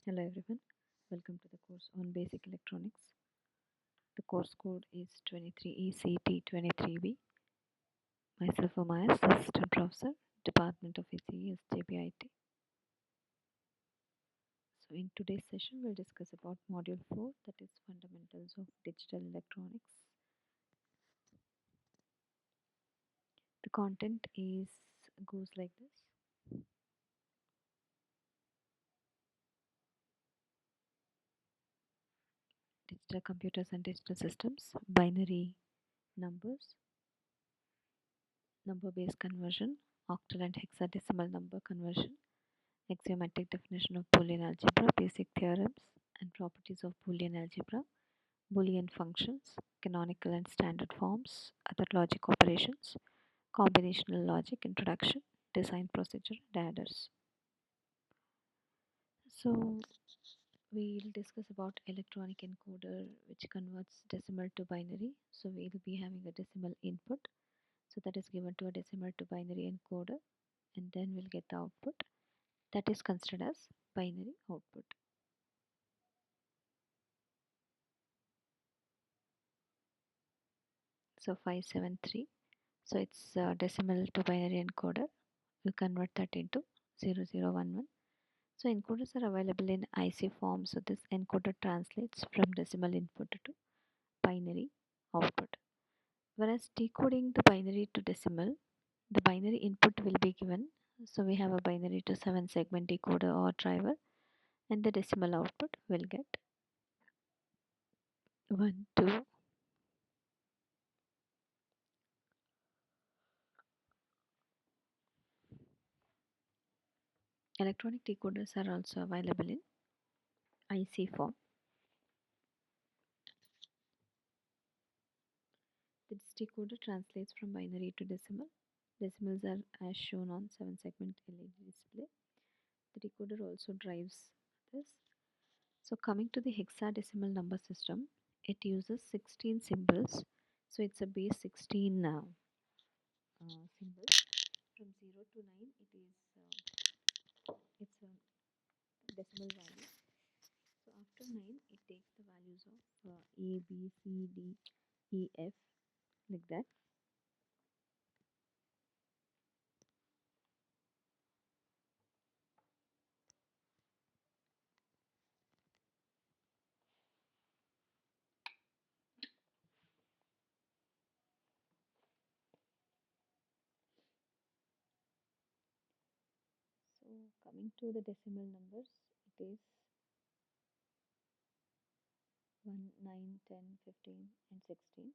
Hello everyone, welcome to the course on basic electronics. The course code is 23ECT23B. Myself Umayas, Assistant Professor, Department of ECE, SJBIT. So in today's session, we'll discuss about Module 4, that is Fundamentals of Digital Electronics. The content goes like this. Digital computers and digital systems, binary numbers, number-based conversion, octal and hexadecimal number conversion, axiomatic definition of Boolean algebra, basic theorems and properties of Boolean algebra, Boolean functions, canonical and standard forms, other logic operations, combinational logic, introduction, design procedure, and adders. So we'll discuss about electronic encoder which converts decimal to binary. So we'll be having a decimal input. So that is given to a decimal to binary encoder, and then we'll get the output. That is considered as binary output. So 573. So it's decimal to binary encoder. We'll convert that into 0011. So encoders are available in IC form. So this encoder translates from decimal input to binary output. Whereas decoding the binary to decimal, the binary input will be given. So we have a binary to 7 segment decoder or driver, and the decimal output will get 1, 2. Electronic decoders are also available in IC form. This decoder translates from binary to decimal. Decimals are as shown on 7 segment LED display. The decoder also drives this. So coming to the hexadecimal number system, it uses 16 symbols. So it's a base 16 symbols. From 0 to 9, it's a decimal value. So after 9, it takes the values of A, B, C, D, E, F, like that. So coming to the decimal numbers, it is 1, 9, 10, 15 and 16.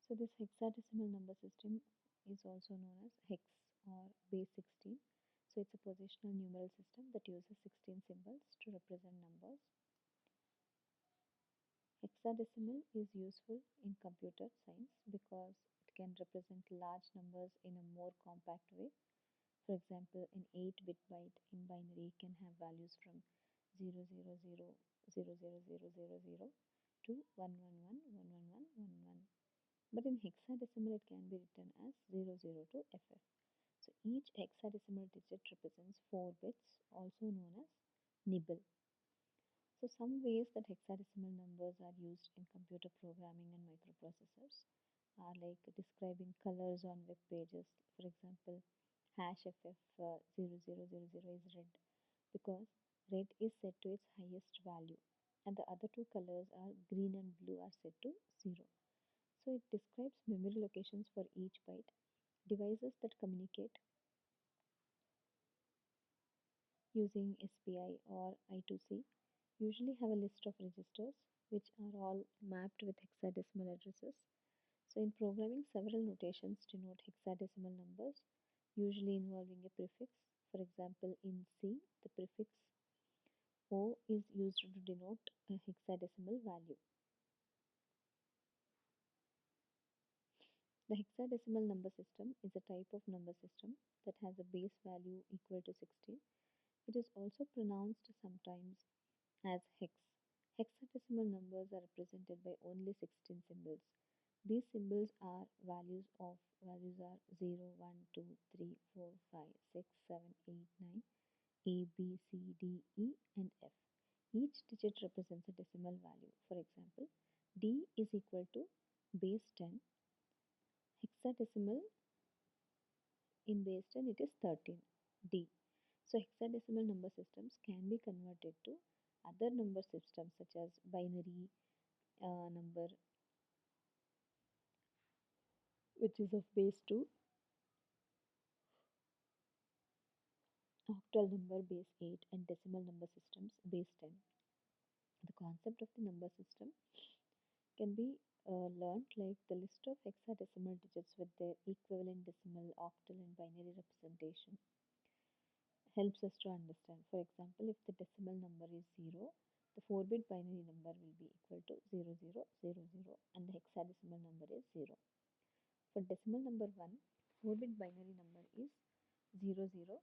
So this hexadecimal number system is also known as hex or base 16. So it's a positional numeral system that uses 16 symbols to represent numbers. Hexadecimal is useful in computer science because it can represent large numbers in a more compact way. For example, an 8-bit byte in binary can have values from 0000000 to 1111111. But in hexadecimal, it can be written as 00 to FF. So each hexadecimal digit represents 4 bits, also known as nibble. So some ways that hexadecimal numbers are used in computer programming and microprocessors are like describing colors on web pages. For example, hash FF0000 is red because red is set to its highest value, and the other two colors are green and blue are set to 0. So it describes memory locations for each byte. Devices that communicate using SPI or I2C usually have a list of registers which are all mapped with hexadecimal addresses. So in programming, several notations denote hexadecimal numbers, usually involving a prefix. For example, in C, the prefix O is used to denote a hexadecimal value. The hexadecimal number system is a type of number system that has a base value equal to 16. It is also pronounced sometimes as hex. Hexadecimal numbers are represented by only 16 symbols. These symbols are values are 0, 1, 2, 3, 4, 5, 6, 7, 8, 9, A, B, C, D, E, and F. Each digit represents a decimal value. For example, D is equal to base 10. Hexadecimal in base 10 it is 13. D. So hexadecimal number systems can be converted to other number systems such as binary number, which is of base 2, octal number base 8, and decimal number systems base 10. The concept of the number system can be learned like the list of hexadecimal digits with their equivalent decimal, octal, and binary representation helps us to understand. For example, if the decimal number is 0, the 4-bit binary number will be equal to 0000, and the hexadecimal number is 0. For decimal number 1, 4-bit binary number is 0001.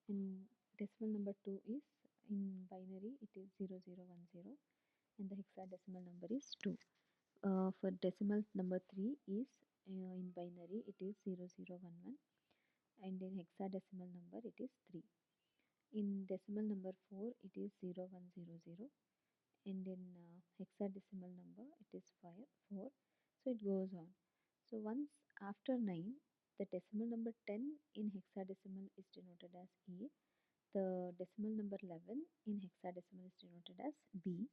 And decimal number 2 is in binary it is 0010, and the hexadecimal number is 2. For decimal number 3 is in binary it is 0011, and in hexadecimal number it is 3. In decimal number 4 it is 0100, and in hexadecimal number it is 4. So it goes on. So once after 9, the decimal number 10 in hexadecimal is denoted as A. The decimal number 11 in hexadecimal is denoted as B.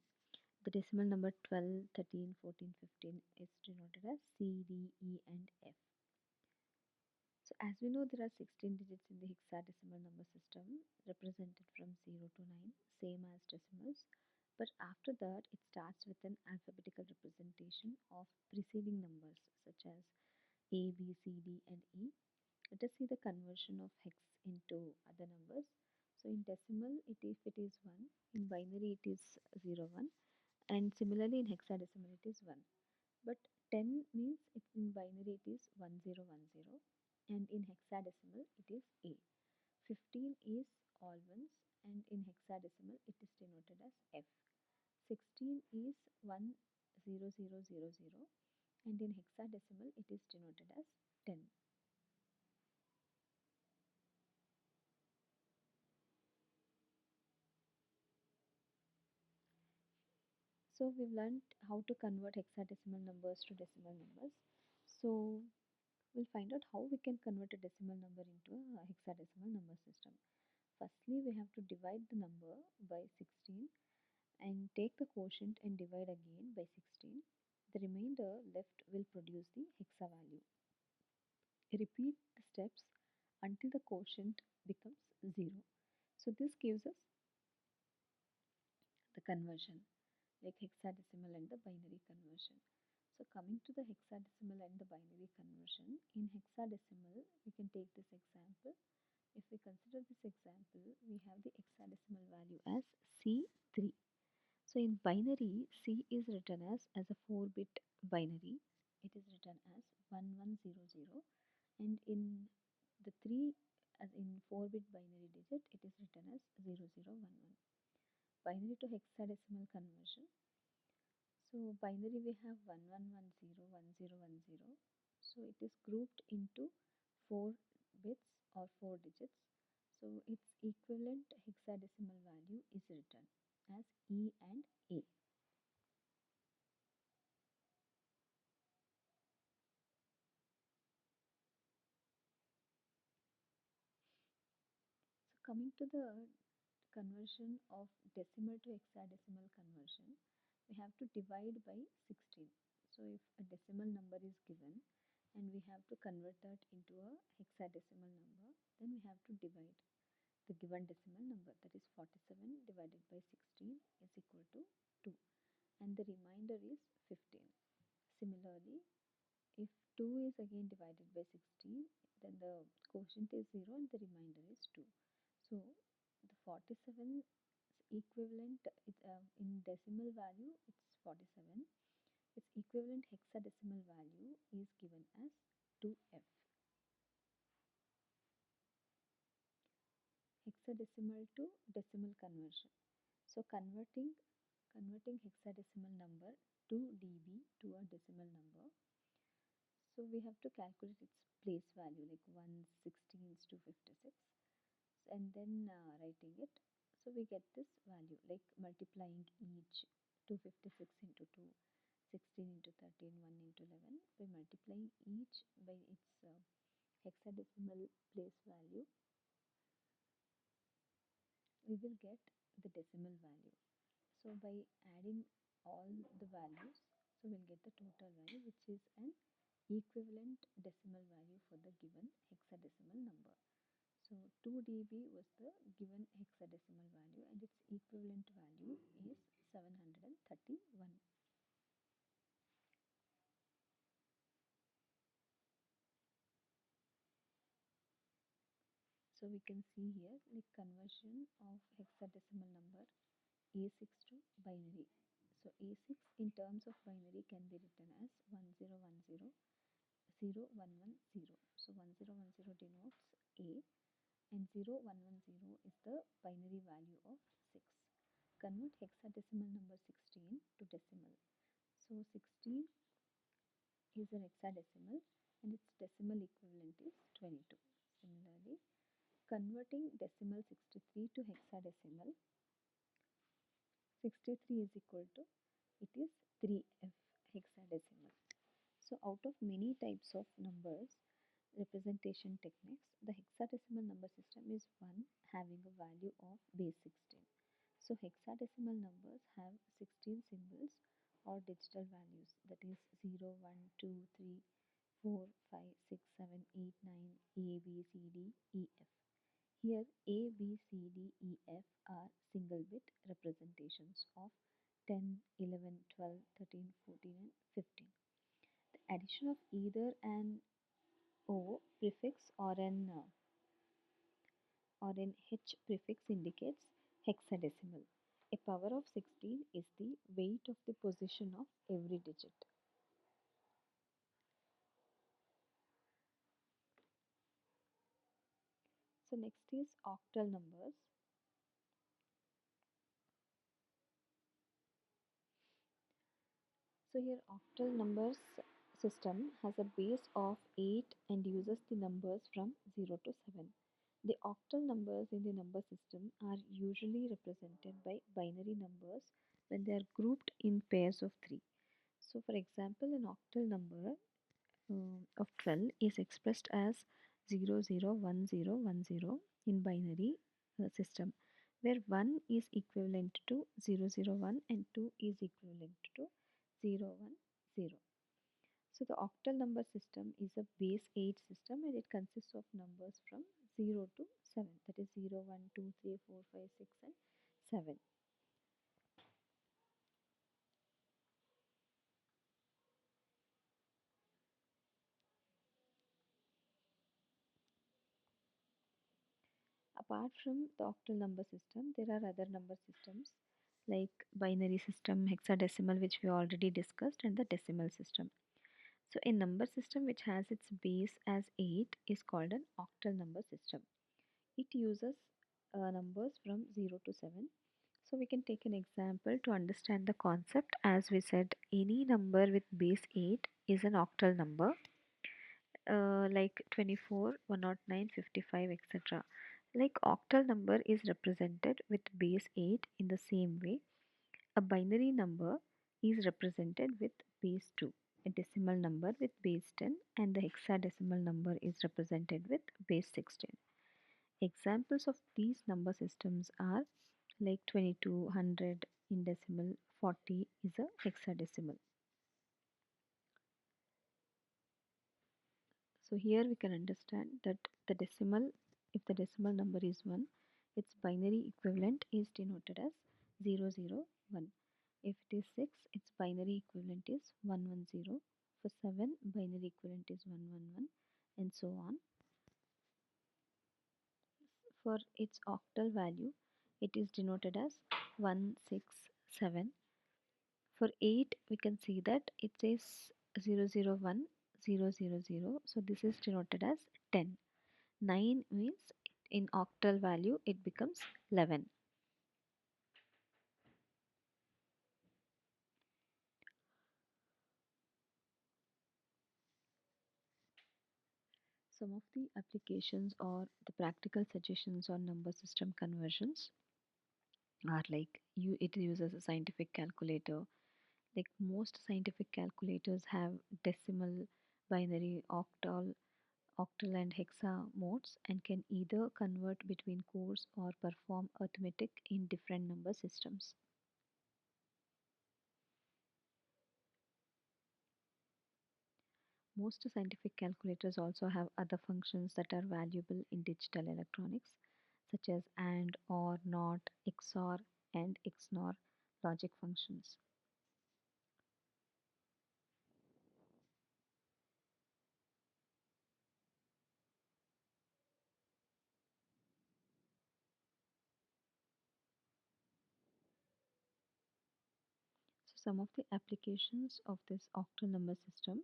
The decimal number 12, 13, 14, 15 is denoted as C, D, E, and F. So as we know, there are 16 digits in the hexadecimal number system represented from 0 to 9, same as decimals. But after that, it starts with an alphabetical representation of preceding numbers such as A, B, C, D, and E. Let us see the conversion of hex into other numbers. So in decimal, if it is 1, in binary it is 01, and similarly in hexadecimal it is 1. But 10 means in binary it is 1010, and in hexadecimal it is A. 15 is all ones, and in hexadecimal it is denoted as F. 16 is 10000, and in hexadecimal it is denoted as 10. So we've learned how to convert hexadecimal numbers to decimal numbers. So we'll find out how we can convert a decimal number into a hexadecimal number system. Firstly, we have to divide the number by 16 and take the quotient and divide again by 16. The remainder left will produce the hexa value. Repeat the steps until the quotient becomes 0. So this gives us the conversion, like hexadecimal and the binary conversion. So coming to the hexadecimal and the binary conversion, in hexadecimal we can take this example. If we consider this example, we have the hexadecimal value as C3. So in binary, C is written as a 4-bit binary. It is written as 1100, and in the 3 as in 4-bit binary digit, it is written as 0011. Binary to hexadecimal conversion. So binary we have 11101010. So it is grouped into 4 bits or 4 digits. So its equivalent hexadecimal value is written as E and A. So coming to the conversion of decimal to hexadecimal conversion, we have to divide by 16. So if a decimal number is given and we have to convert that into a hexadecimal number, then we have to divide the given decimal number, that is 47 divided by 16 is equal to 2, and the remainder is 15. Similarly, if 2 is again divided by 16, then the quotient is 0 and the remainder is 2. 47 equivalent in decimal value, it's 47. Its equivalent hexadecimal value is given as 2F. Hexadecimal to decimal conversion. So converting hexadecimal number 2 dB to a decimal number. So we have to calculate its place value like 1/16 to 56 and then writing it. So we get this value like multiplying each 256 into 2, 16 into 13, 1 into 11. By multiplying each by its hexadecimal place value, we will get the decimal value. So by adding all the values, so we'll get the total value, which is an equivalent decimal value for the given hexadecimal number. So 2 dB was the given hexadecimal value and its equivalent value is 731. So we can see here the conversion of hexadecimal number A6 to binary. So A6 in terms of binary can be written as 1010 0110. So 1010 denotes A and 0110 is the binary value of 6. Convert hexadecimal number 16 to decimal. So 16 is an hexadecimal and its decimal equivalent is 22. Similarly, converting decimal 63 to hexadecimal, 63 is equal to, it is 3F hexadecimal. So out of many types of numbers representation techniques, the hexadecimal number system is one having a value of base 16. So hexadecimal numbers have 16 symbols or digital values, that is 0, 1, 2, 3, 4, 5, 6, 7, 8, 9, A, B, C, D, E, F. Here A, B, C, D, E, F are single bit representations of 10, 11, 12, 13, 14 and 15. The addition of either an O prefix or an H prefix indicates hexadecimal. A power of 16 is the weight of the position of every digit. So next is octal numbers. So here octal numbers system has a base of 8 and uses the numbers from 0 to 7. The octal numbers in the number system are usually represented by binary numbers when they are grouped in pairs of 3. So for example, an octal number of 12 is expressed as 001010 in binary system, where 1 is equivalent to 001 and 2 is equivalent to 010. So the octal number system is a base 8 system and it consists of numbers from 0 to 7, that is 0, 1, 2, 3, 4, 5, 6 and 7. Apart from the octal number system, there are other number systems like binary system, hexadecimal, which we already discussed, and the decimal system. So a number system which has its base as 8 is called an octal number system. It uses numbers from 0 to 7. So we can take an example to understand the concept. As we said, any number with base 8 is an octal number, like 24, 109, 55, etc. Like octal number is represented with base 8 in the same way. A binary number is represented with base 2, a decimal number with base 10, and the hexadecimal number is represented with base 16. Examples of these number systems are like 22, 100 in decimal, 40 is a hexadecimal. So here we can understand that the decimal, if the decimal number is 1, its binary equivalent is denoted as 001. If it is 6, its binary equivalent is 110. For 7, binary equivalent is 111 and so on. For its octal value, it is denoted as 167. For 8, we can see that it says 001000. So this is denoted as 10. 9 means in octal value it becomes 11. Some of the applications or the practical suggestions on number system conversions are like it uses a scientific calculator. Like most scientific calculators have decimal, binary, octal and hexa modes and can either convert between cores or perform arithmetic in different number systems. Most scientific calculators also have other functions that are valuable in digital electronics, such as AND, OR, NOT, XOR, and XNOR logic functions. So some of the applications of this octal number system.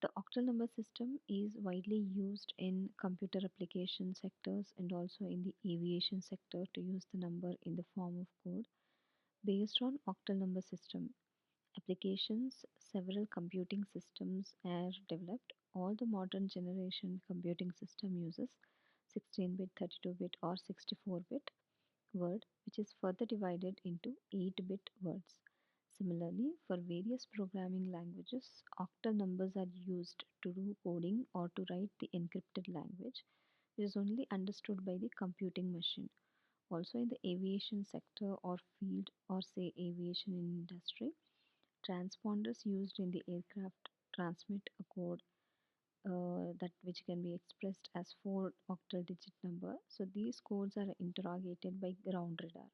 The octal number system is widely used in computer application sectors and also in the aviation sector to use the number in the form of code. Based on octal number system applications, several computing systems are developed. All the modern generation computing system uses 16-bit, 32-bit or 64-bit word, which is further divided into 8-bit words. Similarly, for various programming languages, octal numbers are used to do coding or to write the encrypted language, which is only understood by the computing machine. Also, in the aviation sector or field, or say aviation industry, transponders used in the aircraft transmit a code that which can be expressed as 4 octal digit number. So these codes are interrogated by ground radar.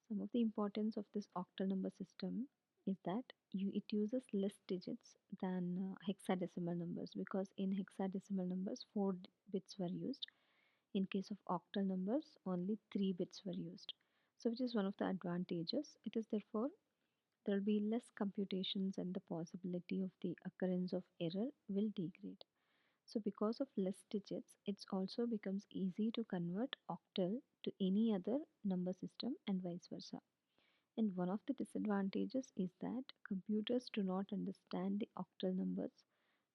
Some of the importance of this octal number system is that it uses less digits than hexadecimal numbers, because in hexadecimal numbers 4 bits were used. In case of octal numbers only 3 bits were used. So which is one of the advantages. It is therefore there will be less computations and the possibility of the occurrence of error will degrade. So because of less digits, it also becomes easy to convert octal to any other number system and vice versa. And one of the disadvantages is that computers do not understand the octal numbers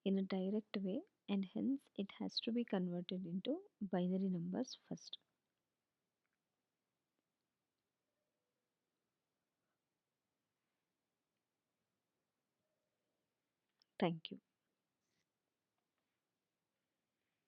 in a direct way, and hence it has to be converted into binary numbers first. Thank you.